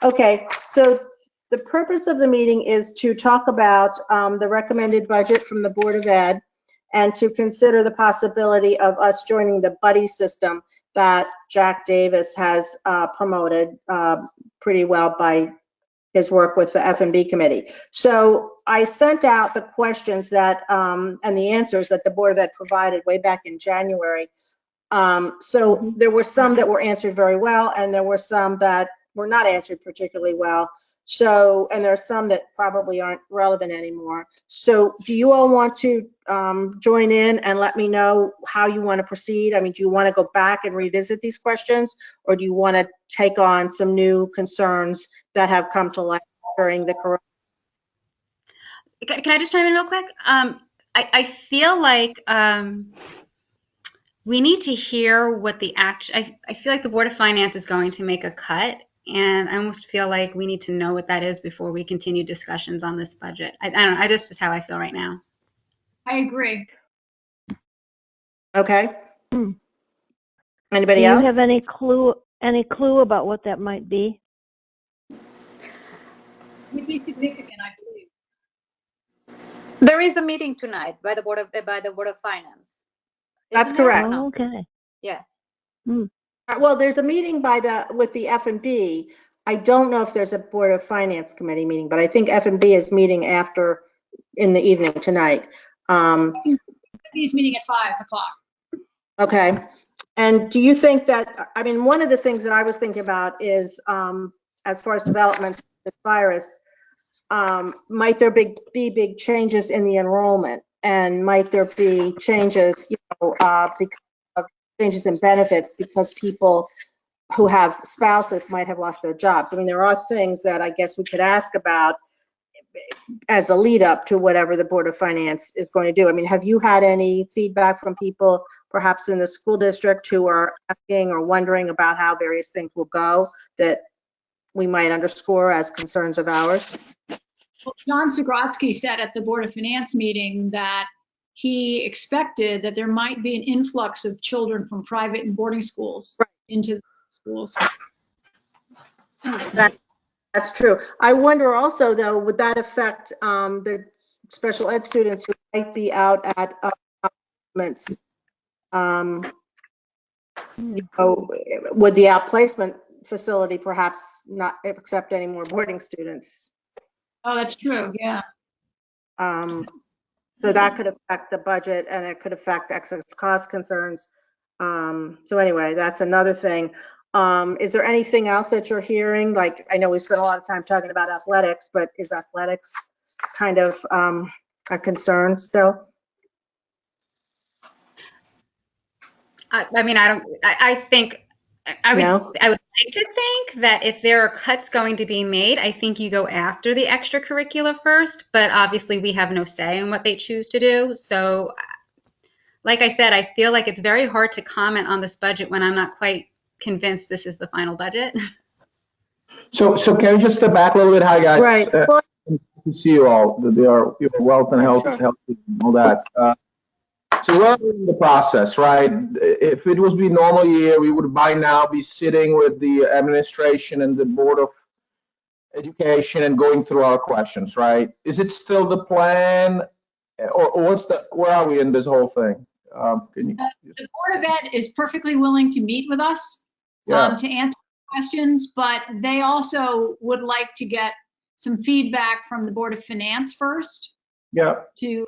Okay, so the purpose of the meeting is to talk about the recommended budget from the Board of Ed and to consider the possibility of us joining the buddy system that Jack Davis has promoted pretty well by his work with the F&B committee. So I sent out the questions that and the answers that the Board of Ed provided way back in January. So there were some that were answered very well, and there were some that were not answered particularly well. So, and there are some that probably aren't relevant anymore. So do you all want to join in and let me know how you want to proceed? I mean, do you want to go back and revisit these questions, or do you want to take on some new concerns that have come to light during the corona? Can I just chime in real quick? I feel like we need to hear what the action, I feel like the Board of Finance is going to make a cut, and I almost feel like we need to know what that is before we continue discussions on this budget. I don't know, this is how I feel right now. I agree. Okay. Anybody else? Do you have any clue about what that might be? Would be significant, I believe. There is a meeting tonight by the Board of Finance. That's Isn't there? correct. Oh, okay. Yeah. Well, there's a meeting with the F&B. I don't know if there's a Board of Finance Committee meeting, but I think F&B is meeting in the evening tonight. He's meeting at 5 o'clock. Okay. And do you think that, I mean, one of the things that I was thinking about is, as far as development of this virus, might there be big changes in the enrollment? And might there be changes, because of changes in benefits because people who have spouses might have lost their jobs? I mean, there are things that I guess we could ask about as a lead up to whatever the Board of Finance is going to do. I mean, have you had any feedback from people perhaps in the school district who are asking or wondering about how various things will go that we might underscore as concerns of ours? Well, John Zagrodzky said at the Board of Finance meeting that he expected that there might be an influx of children from private and boarding schools into schools. That's true. I wonder also, though, would that affect the special ed students who might be out at placements? Would the outplacement facility perhaps not accept any more boarding students? Oh, that's true. Yeah. So that could affect the budget, and it could affect excess cost concerns. So anyway, that's another thing. Is there anything else that you're hearing? Like, I know we spent a lot of time talking about athletics, but is athletics kind of a concern still? I mean, I think I would like to think that if there are cuts going to be made, I think you go after the extracurricular first, but obviously we have no say in what they choose to do. So like I said, I feel like it's very hard to comment on this budget when I'm not quite convinced this is the final budget. So can we just step back a little bit? Hi, guys. Right. Well, good to see you all. Your wealth and health is healthy and all that. So we're in the process, right? If it was be normal year, we would by now be sitting with the administration and the Board of Education and going through our questions, right? Is it still the plan, or where are we in this whole thing? Can you? The Board of Ed is perfectly willing to meet with us to answer questions, but they also would like to get some feedback from the Board of Finance first. Yeah. To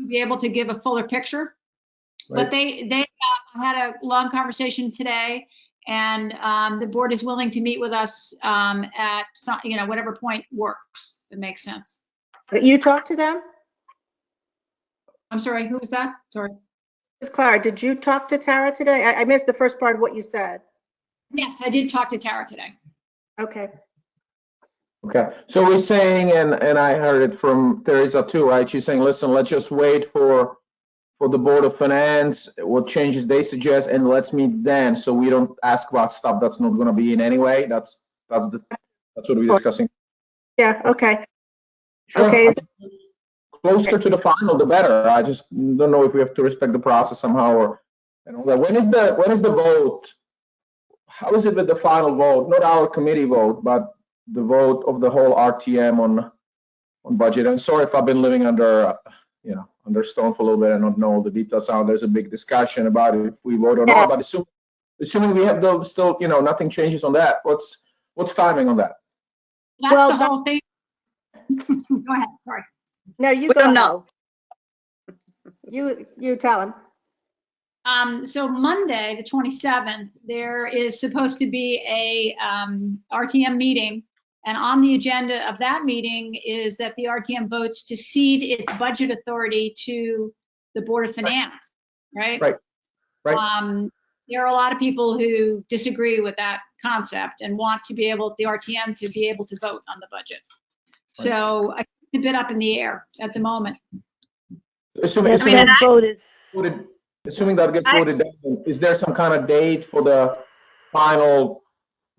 be able to give a fuller picture. Right. But they had a long conversation today, and the board is willing to meet with us at whatever point works. That makes sense. You talked to them? I'm sorry, who was that? Sorry. Ms. Clara, did you talk to Tara today? I missed the first part of what you said. Yes, I did talk to Tara today. Okay. Okay, so we're saying, and I heard it from Teresa too, right? She's saying, listen, let's just wait for the Board of Finance, what changes they suggest, and let's meet then, so we don't ask about stuff that's not going to be in anyway. That's what we're discussing. Yeah. Okay. Sure. Okay. Closer to the final, the better. I just don't know if we have to respect the process somehow, or and all that. When is the vote? How is it with the final vote? Not our committee vote, but the vote of the whole RTM on budget. And sorry if I've been living under, under stone for a little bit and don't know all the details. There's a big discussion about if we vote or not. But assuming we have those still, nothing changes on that. What's timing on that? That's the whole thing. Go ahead, sorry. No, you We go don't ahead. know. You tell him. So Monday, the 27th, there is supposed to be a RTM meeting. And on the agenda of that meeting is that the RTM votes to cede its budget authority to the Board of Finance, right? Right. There are a lot of people who disagree with that concept and want to be able, the RTM to be able to vote on the budget. So I keep a bit up in the air at the moment. Assuming that gets voted down, is there some kind of date for the final,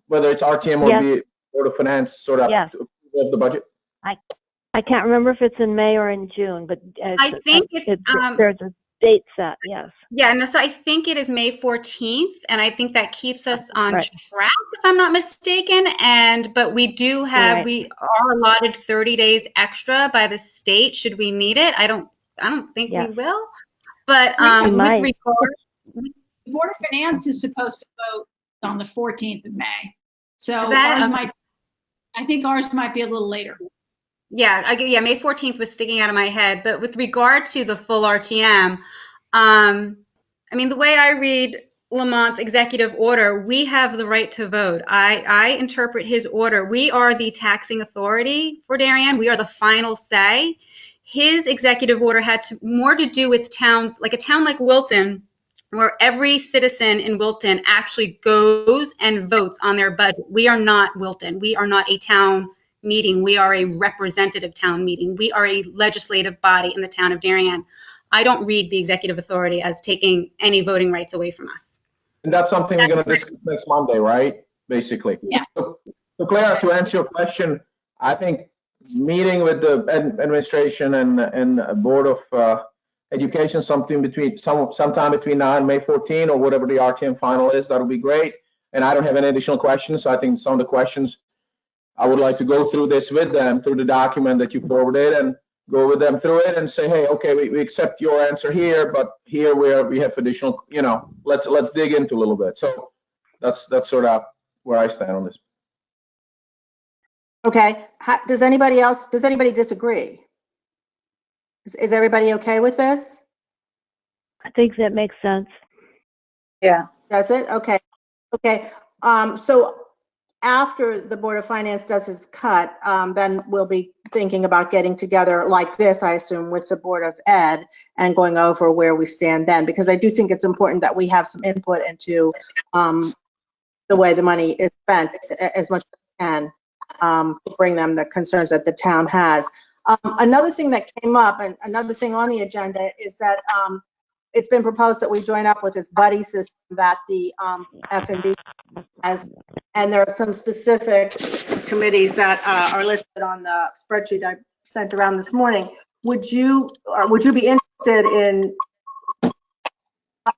whether it's RTM or the Board of Finance sort of to approve the budget? I can't remember if it's in May or in June, but I think there's a date set, yes. Yeah, no, so I think it is May 14th, and I think that keeps us on track, if I'm not mistaken. But we do have, we are allotted 30 days extra by the state should we need it. I don't think we will. But with regard, the Board of Finance is supposed to vote on the 14th of May. So I think ours might be a little later. Yeah, May 14th was sticking out of my head. But with regard to the full RTM, I mean, the way I read Lamont's executive order, we have the right to vote. I interpret his order. We are the taxing authority for Darien. We are the final say. His executive order had more to do with towns, like a town like Wilton, where every citizen in Wilton actually goes and votes on their budget. We are not Wilton. We are not a town meeting. We are a representative town meeting. We are a legislative body in the town of Darien. I don't read the executive authority as taking any voting rights away from us. And that's something we're going to discuss next Monday, right? Basically. Yeah. So Claire, to answer your question, I think meeting with the administration and Board of Education sometime between now and May 14 or whatever the RTM final is, that'll be great. And I don't have any additional questions. So I think some of the questions I would like to go through this with them through the document that you forwarded and go with them through it and say, hey, okay, we accept your answer here, but here we have additional, let's dig into a little bit. So that's sort of where I stand on this. Okay. Does anybody disagree? Is everybody okay with this? I think that makes sense. Yeah. Does it? Okay. Okay. So after the Board of Finance does its cut, then we'll be thinking about getting together like this, I assume, with the Board of Ed and going over where we stand then, because I do think it's important that we have some input into the way the money is spent as much as we can to bring them the concerns that the town has. Another thing that came up, and another thing on the agenda, is that it's been proposed that we join up with this buddy system that the F&B has, and there are some specific committees that are listed on the spreadsheet I sent around this morning. Would you be interested in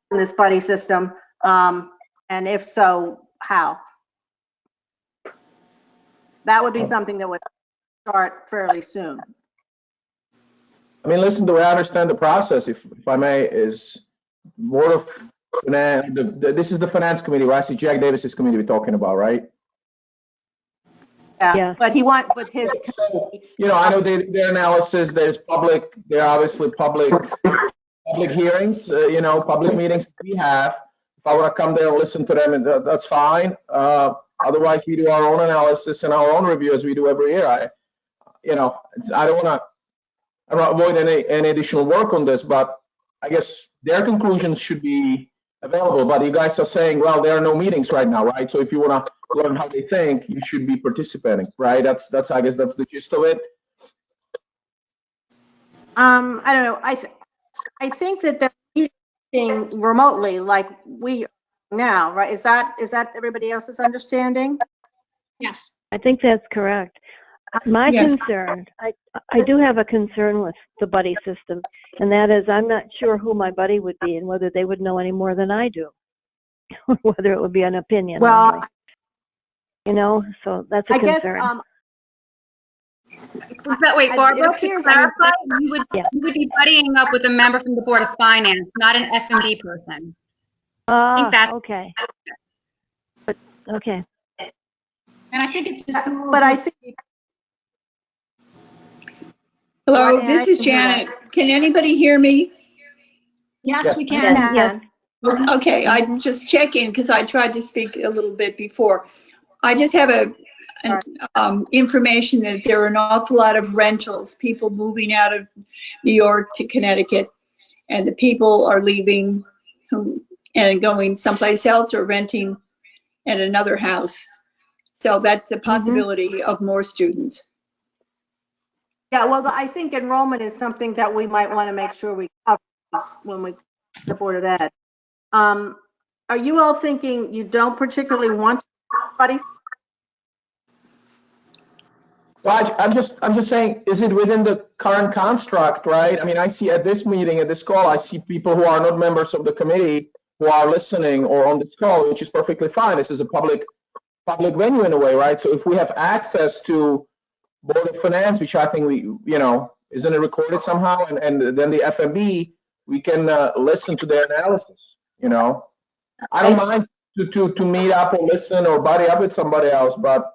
this buddy system? And if so, how? That would be something that would start fairly soon. I mean, listen, the way I understand the process, if I may, is Board of Finance, this is the Finance Committee, right? See, Jack Davis's committee we're talking about, right? Yeah, but his. I know their analysis, there are obviously public hearings, public meetings we have. If I want to come there and listen to them, that's fine. Otherwise, we do our own analysis and our own review as we do every year. I don't want to avoid any additional work on this, but I guess their conclusions should be available. But you guys are saying, well, there are no meetings right now, right? So if you want to learn how they think, you should be participating, right? That's I guess that's the gist of it. I don't know. I think that they're meeting remotely like we are now, right? Is that everybody else's understanding? Yes. I think that's correct. My concern, I do have a concern with the buddy system, and that is I'm not sure who my buddy would be and whether they would know any more than I do, whether it would be an opinion. Well, you know, so that's a I guess, concern. But wait, it Barbara, to appears, I mean, clarify, you would be buddying up with a member from the Board of Finance, not an F&B person. I think that's Okay. Okay. And I think it's just. but I think, Hello, Diane, this I is can hear Janet. Can anybody hear me? Yes, Yes. we you can. can. Okay, I just check in because I tried to speak a little bit before. I just have information that there are an awful lot of rentals, people moving out of New York to Connecticut, and the people are leaving and going someplace else or renting at another house. So that's a possibility of more students. Yeah, well, I think enrollment is something that we might want to make sure we cover when we, the Board of Ed. Are you all thinking you don't particularly want buddies? Well, I'm just saying, is it within the current construct, right? I mean, I see at this meeting, at this call, I see people who are not members of the committee who are listening or on this call, which is perfectly fine. This is a public venue in a way, right? So if we have access to Board of Finance, which I think we, you know, isn't it recorded somehow? And then the FMB, we can listen to their analysis, you know? I don't mind to meet up or listen or buddy up with somebody else, but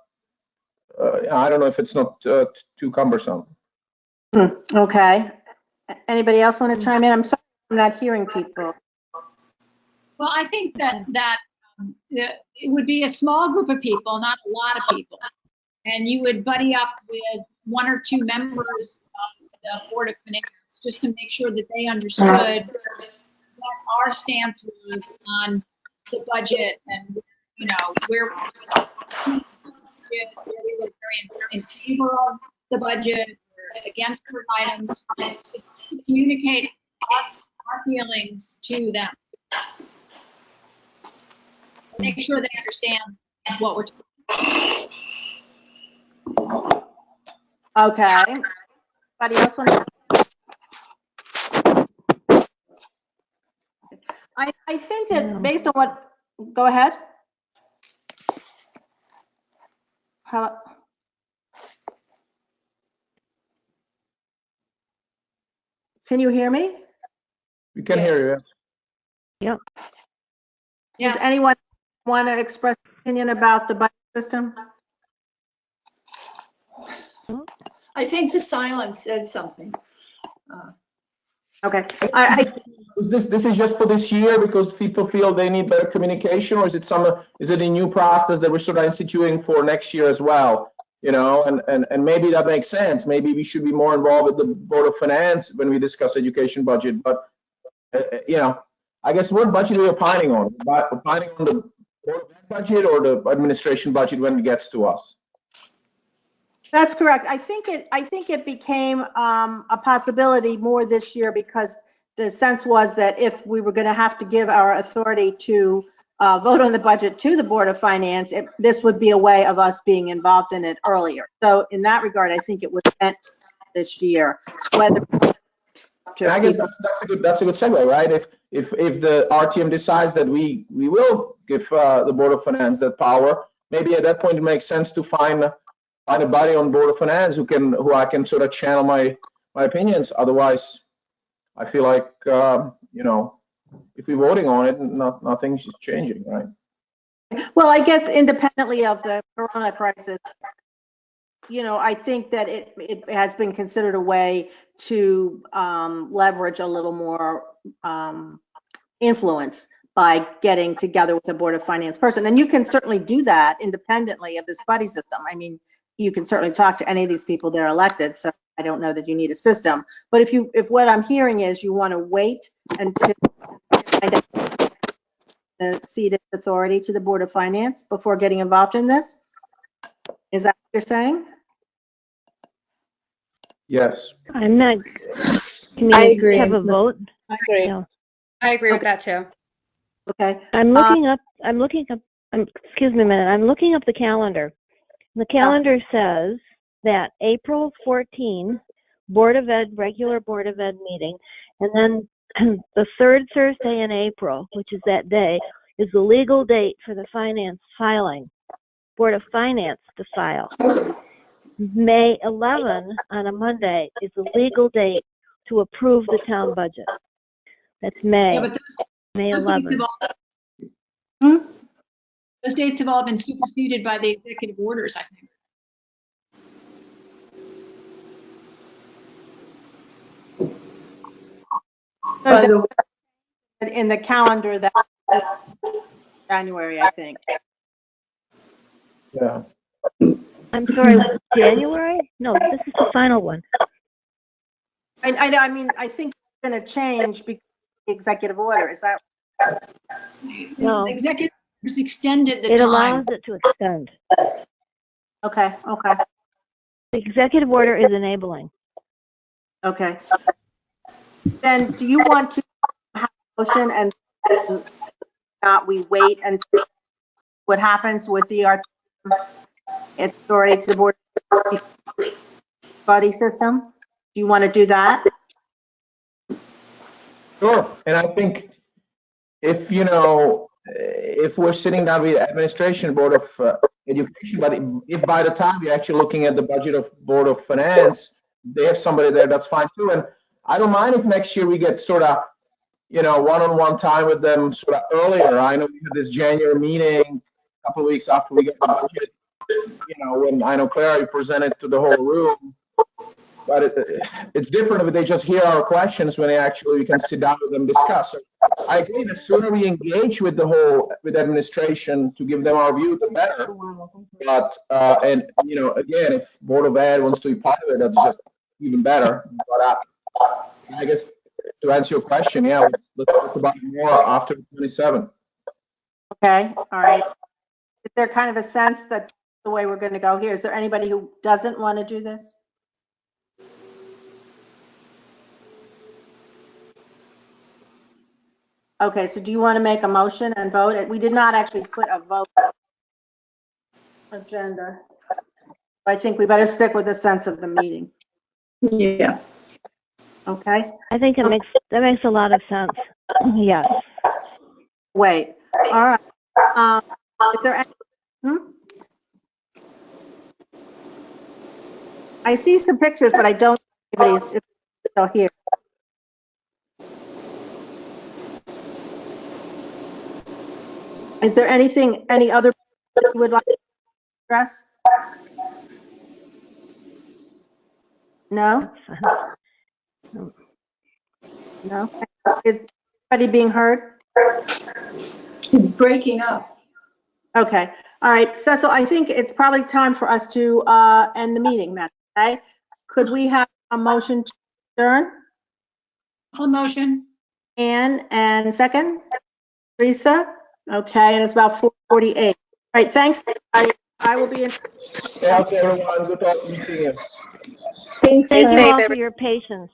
I don't know if it's not too cumbersome. Okay. Anybody else want to chime in? I'm sorry, I'm not hearing people. Well, I think that it would be a small group of people, not a lot of people. And you would buddy up with one or two members of the Board of Finance just to make sure that they understood what our stance was on the budget and, you know, where we were very in favor of the budget or against certain items, and to communicate our feelings to them. Make sure they understand what we're talking about. Okay. Anybody else want to? I think that based on what, go ahead. Hello? Can you hear me? We can hear you. Yep. Yes. Does anyone want to express an opinion about the budget system? I think the silence says something. Okay. This is just for this year because people feel they need better communication, or is it a new process that we're sort of instituting for next year as well? You know, and maybe that makes sense. Maybe we should be more involved with the Board of Finance when we discuss education budget. But you know, I guess what budget are we opining on? Opining on the Board of Ed budget or the administration budget when it gets to us? That's correct. I think it became a possibility more this year because the sense was that if we were going to have to give our authority to vote on the budget to the Board of Finance, this would be a way of us being involved in it earlier. So in that regard, I think it was meant this year. Whether and I guess that's a good segue, right? If the RTM decides that we will give the Board of Finance that power, maybe at that point it makes sense to find a buddy on Board of Finance who I can sort of channel my opinions. Otherwise, I feel like you know, if we're voting on it, nothing's changing, right? well, I guess independently of the Corona crisis, you know, I think that it has been considered a way to leverage a little more influence by getting together with a Board of Finance person. And you can certainly do that independently of this buddy system. I mean, you can certainly talk to any of these people that are elected, so I don't know that you need a system. But if what I'm hearing is you want to wait until cede its authority to the Board of Finance before getting involved in this, is that what you're saying? Yes. I'm not. Can I you agree. have a vote? I agree. No. I agree with that too. Okay. I'm looking up. Excuse me a minute. I'm looking up the calendar. The calendar says that April 14, regular Board of Ed meeting, and then the third Thursday in April, which is that day, is the legal date for the finance filing. Board of Finance to file. May 11 on a Monday is the legal date to approve the town budget. That's May, Yeah, but May those dates 11. those dates have all been superseded by the executive orders, I think. By the In the calendar that January, I think. Yeah. I'm sorry, January? No, this is the final one. I mean, I think it's going to change because of the executive order. Is that? No. The executive orders extended the It time. allows it to extend. Okay, okay, The executive order is enabling. okay. Then do you want to have a motion and not we wait until what happens with the RTM authority to the board buddy system? Do you want to do that? Sure. And I think if, if we're sitting down with administration, Board of Education, but if by the time we're actually looking at the budget of Board of Finance, they have somebody there, that's fine too. And I don't mind if next year we get sort of, one-on-one time with them sort of earlier. I know we had this January meeting a couple of weeks after we got the budget, when I know Clara presented to the whole room. But it's different if they just hear our questions when we can sit down with them, discuss. So I agree, the sooner we engage with with administration to give them our view, the better. But, again, if Board of Ed wants to be part of it, that's just even better. But I guess to answer your question, yeah, let's talk about it more after 27. Okay, all right. Is there kind of a sense that the way we're going to go here? Is there anybody who doesn't want to do this? Okay, so do you want to make a motion and vote? We did not actually put a vote agenda. I think we better stick with the sense of the meeting. Yeah. Okay, I think that makes a lot of sense. Yes. wait, all right. Is there any, I see some pictures, but I don't know if anybody's still here. Is there any other you would like to address? No? No? Is anybody being heard? Breaking up. Okay, all right, Cecil, I think it's probably time for us to end the meeting, Matt, okay? Could we have a motion to adjourn? A motion. Ann, and second? Teresa? Okay, and it's about 4:48. All right, thanks. I will be in. Stay out there, everyone. Good talking to you. Thanks, Thank you safe, all for your patience.